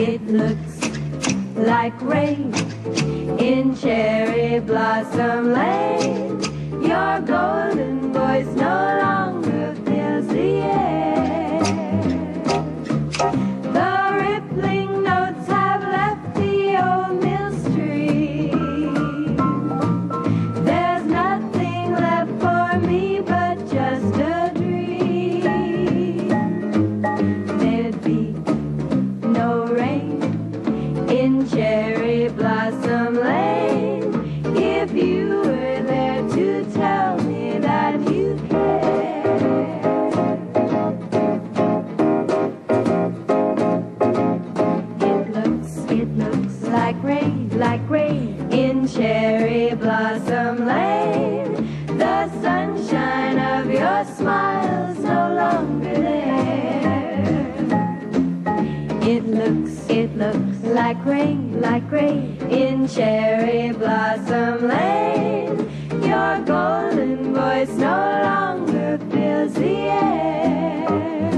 It looks like rain in cherry blossom lane. Your golden voice no longer fills the air. The rippling notes have left the old mill stream. There's nothing left for me but just a dream. There'd be no rain in cherry blossom lane if you were there to tell me that you care. It looks like rain in cherry blossom lane. The sunshine of your smile's no longer there. It looks like rain in cherry blossom lane. Your golden voice no longer fills the air.